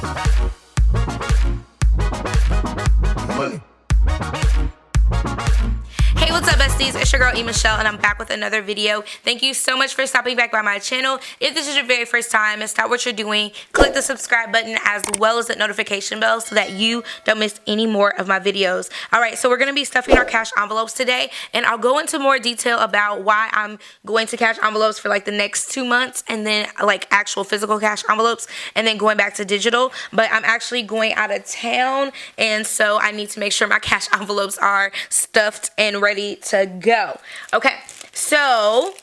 Money. Hey, what's up, besties? It's your girl, Elaine Michelle, and I'm back with another video. Thank you so much for stopping back by my channel. If this is your very first time and stop what you're doing, click the subscribe button as well as the notification bell so that you don't miss any more of my videos. Alright, so we're going to be stuffing our cash envelopes today, and I'll go into more detail about why I'm going to cash envelopes for like the next 2 months, and then like actual physical cash envelopes, and then going back to digital. But I'm actually going out of town, and so I need to make sure my cash envelopes are stuffed and ready to go. Okay, so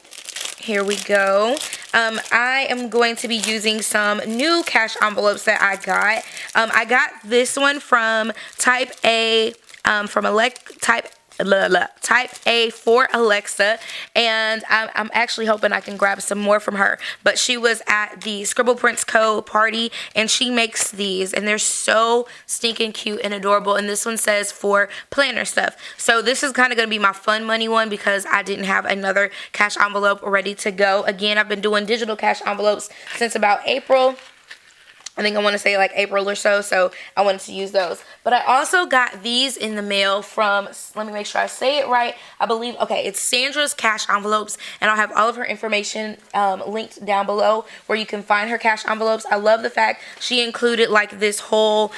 here we go. I am going to be using some new cash envelopes that I got. I got this one from Type A, Type A for Alexa, and I'm actually hoping I can grab some more from her. But she was at the Scribble Prints Co. party, and she makes these, and they're so stinking cute and adorable. And this one says for planner stuff. So this is kind of going to be my fun money one because I didn't have another cash envelope ready to go. Again, I've been doing digital cash envelopes since about April. I think I want to say like April or so I wanted to use those. But I also got these in the mail from, let me make sure I say it right, I believe, okay, it's Sandra's Cash Envelopes, and I'll have all of her information linked down below where you can find her cash envelopes. I love the fact she included like this whole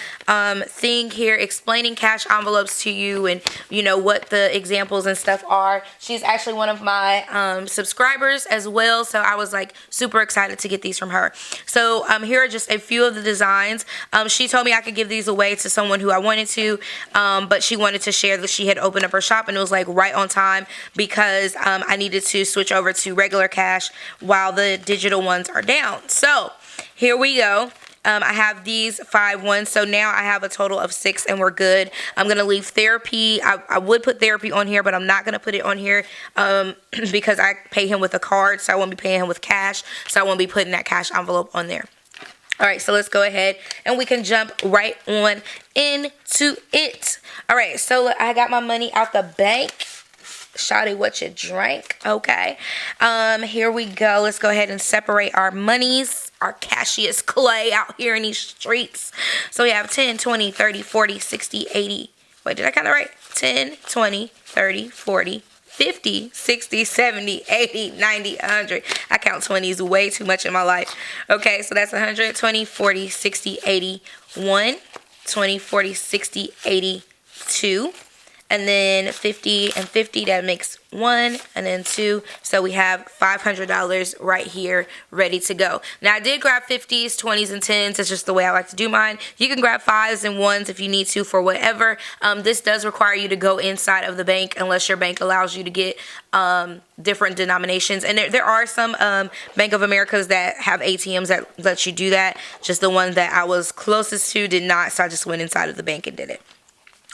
thing here explaining cash envelopes to you, and you know what the examples and stuff are. She's actually one of my subscribers as well, so I was like super excited to get these from her. So here are just a few of the designs. She told me I could give these away to someone who I wanted to, but she wanted to share that she had opened up her shop, and it was like right on time because I needed to switch over to regular cash while the digital ones are down. So here we go. I have these 5 ones, so now I have a total of 6 and we're good. I'm going to leave therapy. I would put therapy on here, but I'm not going to put it on here because I pay him with a card, so I won't be paying him with cash, so I won't be putting that cash envelope on there. Alright, so let's go ahead and we can jump right on into it. Alright, so I got my money out the bank. Shawty, what you drank? Okay. Here we go. Let's go ahead and separate our monies. Our cashiest clay out here in these streets. So we have 10, 20, 30, 40, 60, 80. Wait, did I count it right? 10, 20, 30, 40, 50, 60, 70, 80, 90, 100. I count 20s way too much in my life. Okay, so that's 100, 20, 40, 60, 80, 1, 20, 40, 60, 80, 2. And then 50 and 50, that makes 1, and then 2. So we have $500 right here ready to go. Now I did grab 50s, 20s, and 10s. It's just the way I like to do mine. You can grab 5s and 1s if you need to for whatever. This does require you to go inside of the bank unless your bank allows you to get different denominations. And there are some Bank of Americas that have ATMs that let you do that. Just the one that I was closest to did not, so I just went inside of the bank and did it.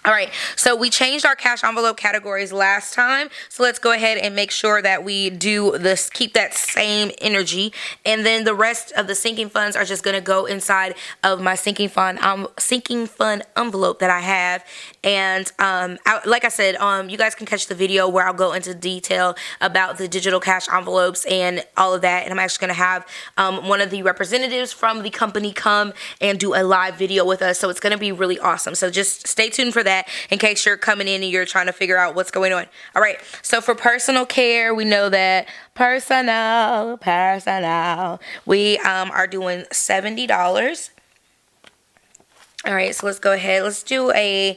Alright, so we changed our cash envelope categories last time, so let's go ahead and make sure that we do this, keep that same energy, and then the rest of the sinking funds are just going to go inside of my sinking fund envelope that I have. And like I said, you guys can catch the video where I'll go into detail about the digital cash envelopes and all of that, and I'm actually going to have one of the representatives from the company come and do a live video with us, so it's going to be really awesome. So just stay tuned for that in case you're coming in and you're trying to figure out what's going on. All right, so for personal care, we know that personal, we are doing $70. All right, so let's go ahead. Let's do a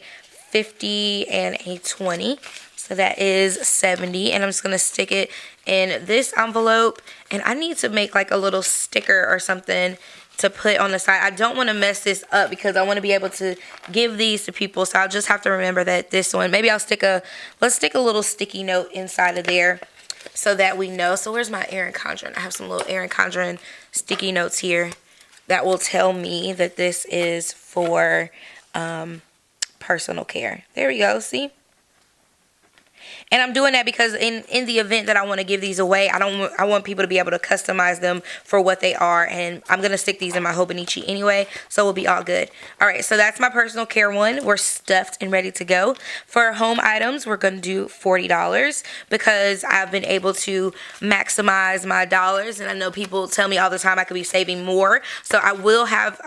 50 and a 20. So that is 70, and I'm just going to stick it in this envelope, and I need to make like a little sticker or something to put on the side. I don't want to mess this up because I want to be able to give these to people, so I'll just have to remember that this one, maybe let's stick a little sticky note inside of there so that we know. So where's my Erin Condren? I have some little Erin Condren sticky notes here that will tell me that this is for personal care. There we go, see? And I'm doing that because in the event that I want to give these away, I want people to be able to customize them for what they are. And I'm going to stick these in my Hobonichi anyway, so we'll be all good. All right, so that's my personal care one. We're stuffed and ready to go. For home items, we're going to do $40 because I've been able to maximize my dollars. And I know people tell me all the time I could be saving more. So I will have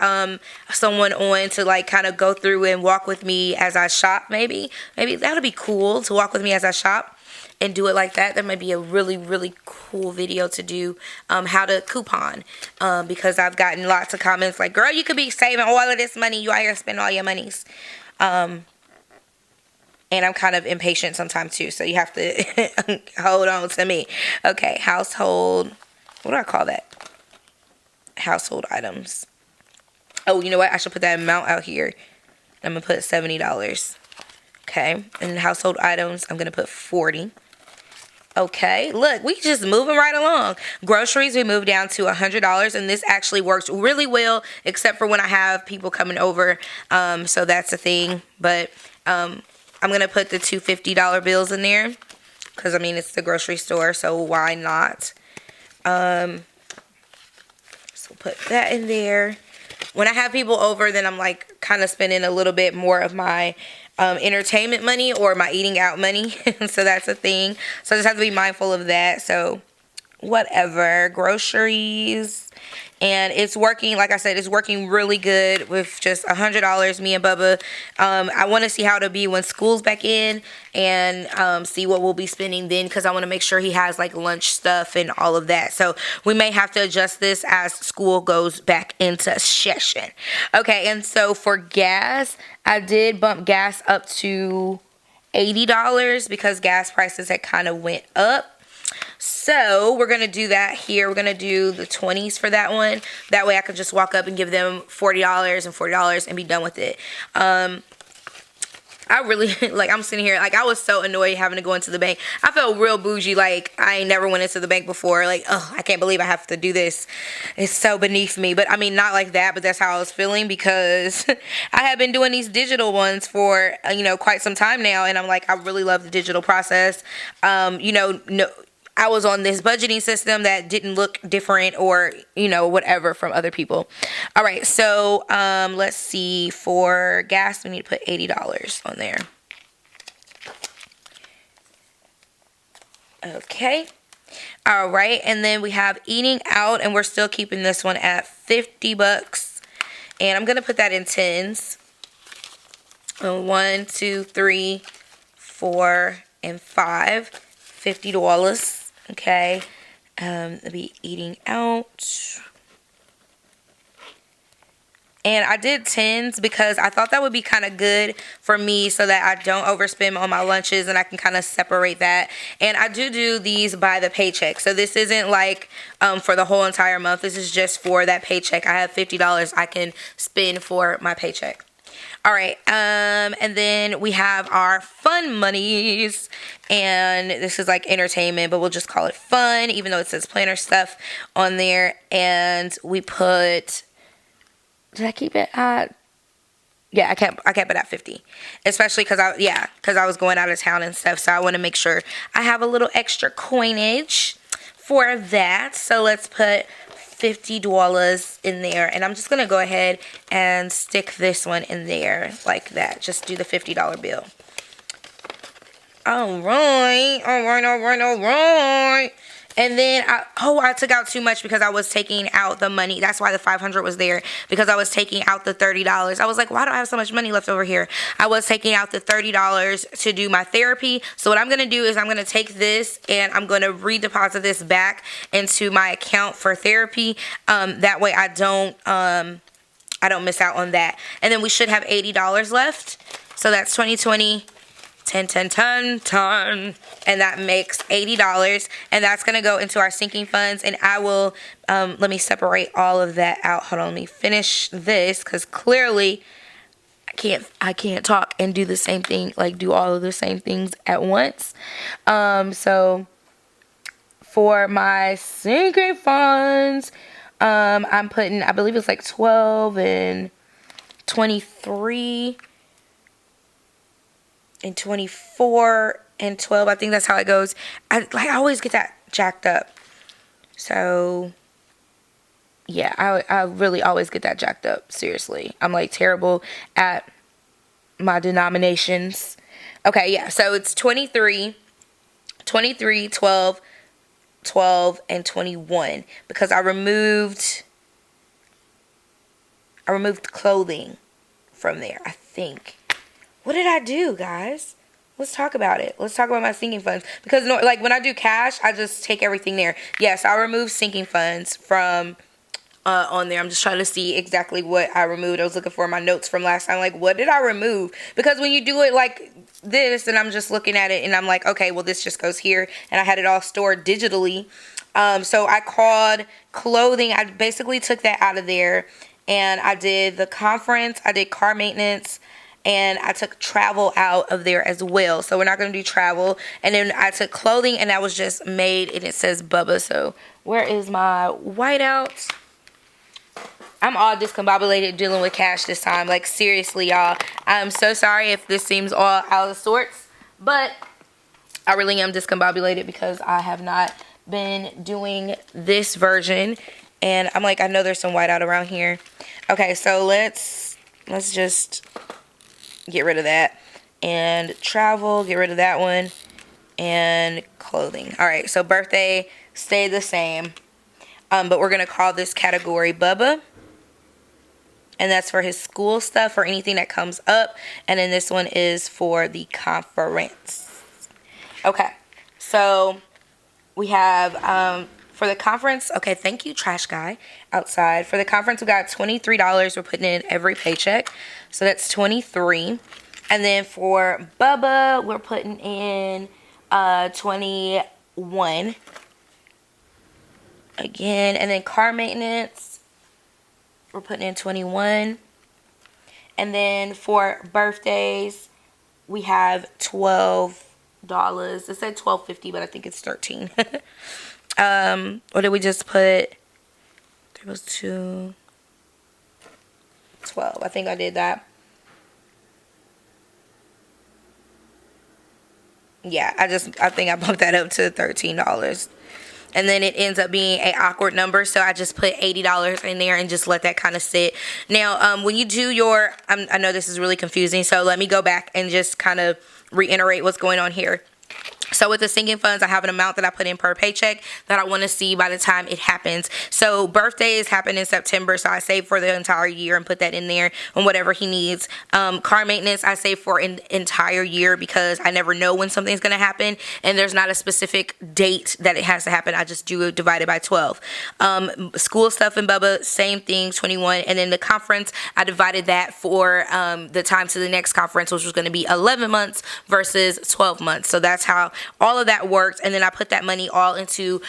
someone on to like kind of go through and walk with me as I shop. Maybe that'll be cool to walk with me as I shop and do it like that. That might be a really, really cool video to do, how to coupon, because I've gotten lots of comments like, girl, you could be saving all of this money. You out here spending all your monies. And I'm kind of impatient sometimes too, so you have to hold on to me. Okay, household, what do I call that? Household items. Oh, you know what? I should put that amount out here. I'm going to put $70. Okay, and household items, I'm going to put 40. Okay, look, we just moving right along. Groceries, we moved down to $100, and this actually works really well, except for when I have people coming over, so that's a thing. But I'm going to put the two $50 bills in there, because, I mean, it's the grocery store, so why not? So put that in there. When I have people over, then I'm like kind of spending a little bit more of my entertainment money or my eating out money. So that's a thing. So I just have to be mindful of that. So whatever, groceries. And it's working, like I said, it's working really good with just $100, me and Bubba. I want to see how it'll be when school's back in and see what we'll be spending then, because I want to make sure he has like lunch stuff and all of that. So we may have to adjust this as school goes back into session. Okay, and so for gas, I did bump gas up to $80 because gas prices had kind of went up. So we're going to do that here. We're going to do the 20s for that one. That way I can just walk up and give them $40 and $40 and be done with it. I really, like, I'm sitting here, like, I was so annoyed having to go into the bank. I felt real bougie, like, I ain't never went into the bank before. Like, oh, I can't believe I have to do this. It's so beneath me. But, I mean, not like that, but that's how I was feeling because I have been doing these digital ones for, quite some time now. And I'm like, I really love the digital process. I was on this budgeting system that didn't look different or, whatever from other people. All right, so let's see. For gas, we need to put $80 on there. Okay. All right, and then we have eating out, and we're still keeping this one at $50. And I'm going to put that in tens. 1, 2, 3, 4, and 5. $50. Okay, I'll be eating out. And I did tens because I thought that would be kind of good for me so that I don't overspend on my lunches and I can kind of separate that. And I do these by the paycheck. So this isn't like for the whole entire month. This is just for that paycheck. I have $50 I can spend for my paycheck. All right, and then we have our fun monies, and this is like entertainment, but we'll just call it fun, even though it says planner stuff on there. And we put, did I keep it at? Yeah, I kept it at 50, especially because I was going out of town and stuff, so I want to make sure I have a little extra coinage for that. So let's put $50 in there, and I'm just gonna go ahead and stick this one in there like that. Just do the $50 bill. All right. And then I took out too much because I was taking out the money. That's why the $500 was there, because I was taking out the $30. I was like, why do I have so much money left over here? I was taking out the $30 to do my therapy. So what I'm going to do is I'm going to take this and I'm going to redeposit this back into my account for therapy. That way I don't miss out on that. And then we should have $80 left. So that's 2020. 10, and that makes $80, and that's going to go into our sinking funds. And I will, let me separate all of that out. Hold on, let me finish this, because clearly I can't talk and do the same thing, like do all of the same things at once. So for my sinking funds, I'm putting, I believe it's like 12 and 23 and 24 and 12. I think that's how it goes. I always get that jacked up. So yeah, I really always get that jacked up. Seriously, I'm like terrible at my denominations. Okay, yeah, so it's 23, 12, 12, and 21, because I removed clothing from there, I think. What did I do, guys? Let's talk about it. Let's talk about my sinking funds, because like when I do cash, I just take everything there. Yes, I removed sinking funds from on there. I'm just trying to see exactly what I removed. I was looking for my notes from last time, like what did I remove? Because when you do it like this, and I'm just looking at it and I'm like, okay, well this just goes here, and I had it all stored digitally. So I called clothing. I basically took that out of there, and I did the conference, I did car maintenance, and I took travel out of there as well. So we're not going to do travel. And then I took clothing, and that was just made, and it says Bubba. So where is my whiteout? I'm all discombobulated dealing with cash this time. Like, seriously, y'all. I'm so sorry if this seems all out of sorts, but I really am discombobulated because I have not been doing this version. And I'm like, I know there's some whiteout around here. Okay, so let's just get rid of that. And travel, get rid of that one. And clothing. All right, so birthday stayed the same. But we're going to call this category Bubba. And that's for his school stuff or anything that comes up. And then this one is for the conference. Okay, so we have for the conference. Okay, thank you, trash guy outside. For the conference, we got $23. We're putting in every paycheck, so that's 23. And then for Bubba, we're putting in 21 again. And then car maintenance, we're putting in 21. And then for birthdays, we have $12. It said $12.50, but I think it's $13. Or did we just put? There was 2, 12. I think I did that. Yeah, I think I bumped that up to $13. And then it ends up being an awkward number, so I just put $80 in there and just let that kind of sit. Now, when you do your, I know this is really confusing, so let me go back and just kind of reiterate what's going on here. So with the sinking funds, I have an amount that I put in per paycheck that I want to see by the time it happens. So birthdays happen in September, so I save for the entire year and put that in there and whatever he needs. Car maintenance, I save for an entire year because I never know when something's going to happen, and there's not a specific date that it has to happen. I just do it divided by 12. School stuff in Bubba, same thing, 21. And then the conference, I divided that for the time to the next conference, which was going to be 11 months versus 12 months. So that's how all of that worked. And then I put that money all into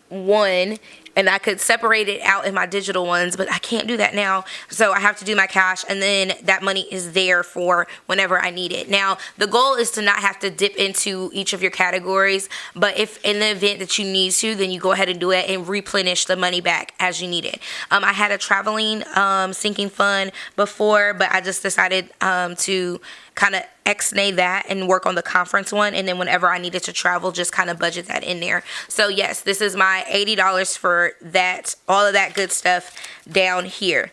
one, and I could separate it out in my digital ones, but I can't do that now. So I have to do my cash, and then that money is there for whenever I need it. Now, the goal is to not have to dip into each of your categories, but if in the event that you need to, then you go ahead and do it and replenish the money back as you need it. I had a traveling sinking fund before, but I just decided to kind of ex-nay that and work on the conference one, and then whenever I needed to travel, just kind of budget that in there. So yes, this is my $80 for that, all of that good stuff down here.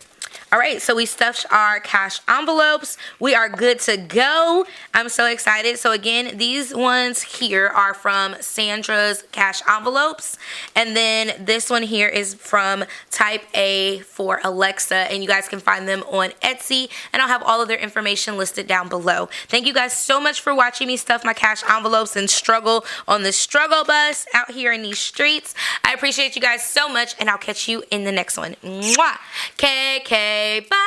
All right, so we stuffed our cash envelopes. We are good to go. I'm so excited. So again, these ones here are from Sandra's cash envelopes. And then this one here is from Type A for Alexa. And you guys can find them on Etsy. And I'll have all of their information listed down below. Thank you guys so much for watching me stuff my cash envelopes and struggle on the struggle bus out here in these streets. I appreciate you guys so much, and I'll catch you in the next one. Mwah! KK. Bye.